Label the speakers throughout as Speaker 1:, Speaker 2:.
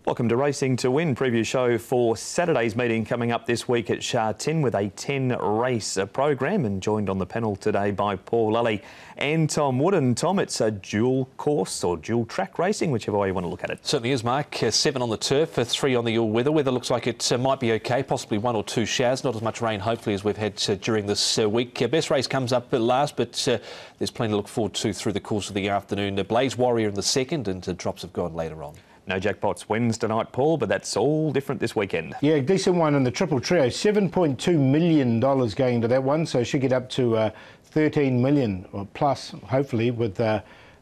Speaker 1: Welcome to Racing to Win, preview show for Saturday's meeting coming up this week at Sha Tin with a 10-race program, and joined on the panel today by Paul Lally and Tom Wood. And Tom, it's a dual course or dual track racing, whichever way you want to look at it.
Speaker 2: Certainly is, Mark. 7 on the turf, 3 on the all-weather. Weather looks like it might be okay, possibly 1 or 2 showers, not as much rain hopefully as we've had during this week. Best race comes up last, but there's plenty to look forward to through the course of the afternoon. Blaze Warrior in the second, and drops have gone later on.
Speaker 1: No jackpots Wednesday night, Paul, but that's all different this weekend.
Speaker 3: Yeah, decent one in the triple trio. $7.2 million going to that one, so should get up to 13 million or plus, hopefully, with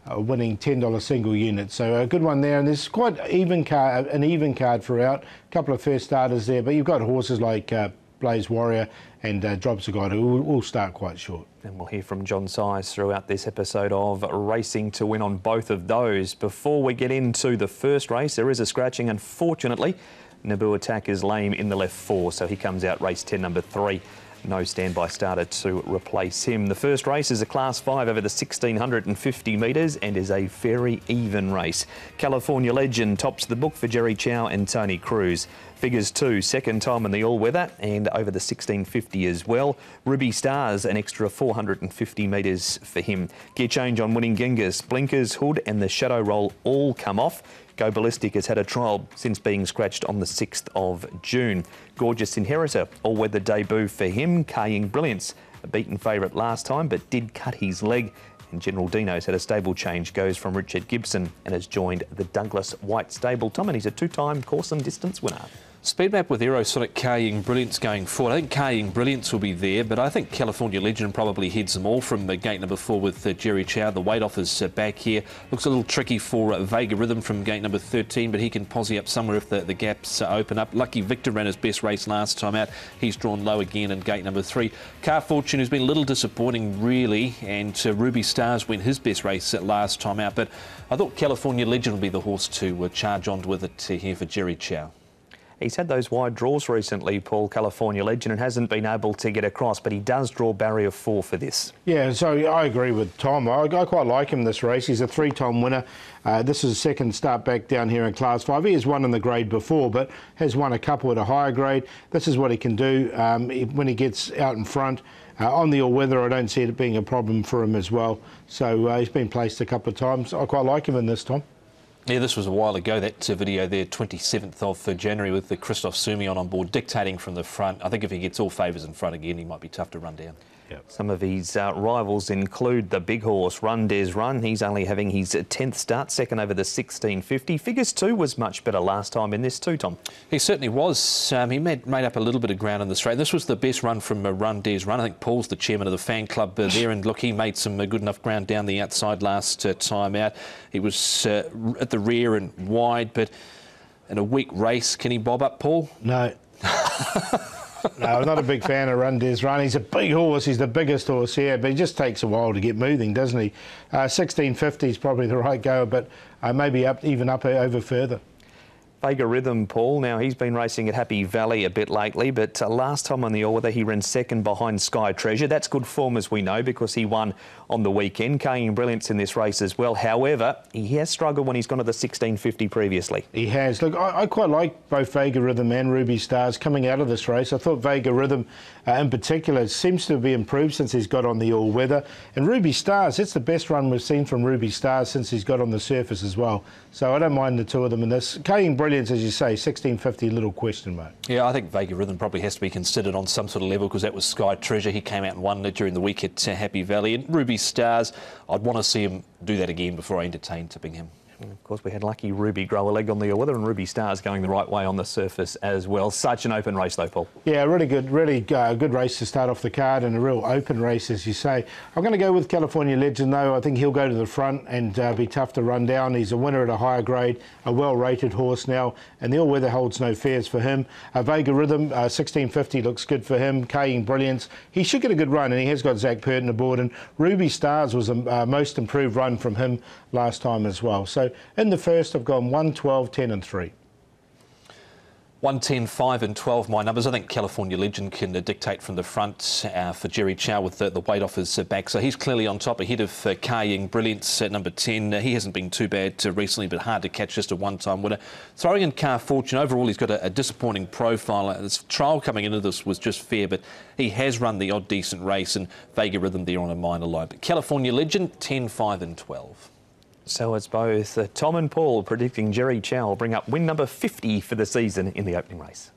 Speaker 3: winning $10 single unit. So a good one there, and there's quite an even card throughout. A couple of first starters there, but you've got horses like Blaze Warrior and Drops a Guide who will start quite short.
Speaker 1: And we'll hear from John Size throughout this episode of Racing to Win on both of those. Before we get into the first race, there is a scratching. Unfortunately, Naboo Attack is lame in the left 4, so he comes out race 10, number 3. No standby starter to replace him. The first race is a Class 5 over the 1,650 metres and is a very even race. California Legend tops the book for Jerry Chow and Tony Cruz. Figures 2, second time in the all-weather and over the 1,650 as well. Ruby Stars, an extra 450 metres for him. Gear change on Winning Genghis. Blinkers, Hood and the Shadow Roll all come off. Go Ballistic has had a trial since being scratched on the 6th of June. Gorgeous Inheritor, all-weather debut for him. Carrying Brilliance, a beaten favourite last time but did cut his leg. And General Dino's had a stable change, goes from Richard Gibson and has joined the Douglas White stable. Tom, and he's a 2-time course and distance winner.
Speaker 2: Speed map with Aerosonic Carrying Brilliance going forward. I think Carrying Brilliance will be there, but I think California Legend probably heads them all from gate number 4 with Jerry Chow. The weight off is back here. Looks a little tricky for Vega Rhythm from gate number 13, but he can posse up somewhere if the gaps open up. Lucky Victor ran his best race last time out. He's drawn low again in gate number 3. Car Fortune has been a little disappointing, really, and Ruby Stars went his best race last time out, but I thought California Legend would be the horse to charge on with it here for Jerry Chow.
Speaker 1: He's had those wide draws recently, Paul, California Legend, and hasn't been able to get across, but he does draw barrier 4 for this.
Speaker 3: Yeah, so I agree with Tom. I quite like him this race. He's a 3-time winner. This is his second start back down here in Class 5. He has won in the grade before, but has won a couple at a higher grade. This is what he can do when he gets out in front. On the all-weather, I don't see it being a problem for him as well. So he's been placed a couple of times. I quite like him in this, Tom.
Speaker 2: Yeah, this was a while ago, that video there, 27th of January, with the Christoph Sumion on board, dictating from the front. I think if he gets all favours in front again, he might be tough to run down.
Speaker 1: Yep. Some of his rivals include the big horse, Run Des Run. He's only having his 10th start, second over the 1,650. Figures 2 was much better last time in this too, Tom.
Speaker 2: He certainly was. He made up a little bit of ground in the straight. This was the best run from Run Des Run. I think Paul's the chairman of the fan club there, and look, he made some good enough ground down the outside last time out. He was at the rear and wide, but in a weak race, can he bob up, Paul?
Speaker 3: No. No, I'm not a big fan of Run Des Run. He's a big horse. He's the biggest horse here, but he just takes a while to get moving, doesn't he? 1,650 is probably the right go, but maybe even up over further.
Speaker 1: Vega Rhythm, Paul. Now, he's been racing at Happy Valley a bit lately, but last time on the all-weather, he ran second behind Sky Treasure. That's good form, as we know, because he won on the weekend. Carrying Brilliance in this race as well. However, he has struggled when he's gone to the 1,650 previously.
Speaker 3: He has. Look, I quite like both Vega Rhythm and Ruby Stars coming out of this race. I thought Vega Rhythm, in particular, seems to be improved since he's got on the all-weather. And Ruby Stars, it's the best run we've seen from Ruby Stars since he's got on the surface as well. So I don't mind the two of them in this. Carrying Brilliance, as you say, 1,650, little question mark.
Speaker 2: Yeah, I think Vega Rhythm probably has to be considered on some sort of level, because that was Sky Treasure. He came out and won it during the week at Happy Valley. And Ruby Stars, I'd want to see him do that again before I entertain tipping him.
Speaker 1: And of course, we had Lucky Ruby grow a leg on the all-weather, and Ruby Stars going the right way on the surface as well. Such an open race, though, Paul. Yeah,
Speaker 3: really good race to start off the card, and a real open race, as you say. I'm going to go with California Legend, though. I think he'll go to the front and be tough to run down. He's a winner at a higher grade, a well-rated horse now, and the all-weather holds no fears for him. Vega Rhythm, 1,650 looks good for him. Carrying Brilliance, he should get a good run, and he has got Zach Purton aboard, and Ruby Stars was a most improved run from him last time as well. So in the first, I've gone 1, 12, 10 and 3.
Speaker 2: 110, 5 and 12, my numbers. I think California Legend can dictate from the front for Jerry Chow with the weight off his back. So he's clearly on top, ahead of Ka Ying Brilliance at number 10. He hasn't been too bad recently, but hard to catch, just a one-time winner. Throwing in Car Fortune, overall he's got a disappointing profile. This trial coming into this was just fair, but he has run the odd decent race, and Vega Rhythm there on a minor line. But California Legend, 10, 5 and 12.
Speaker 1: So it's both Tom and Paul predicting Jerry Chow will bring up win number 50 for the season in the opening race.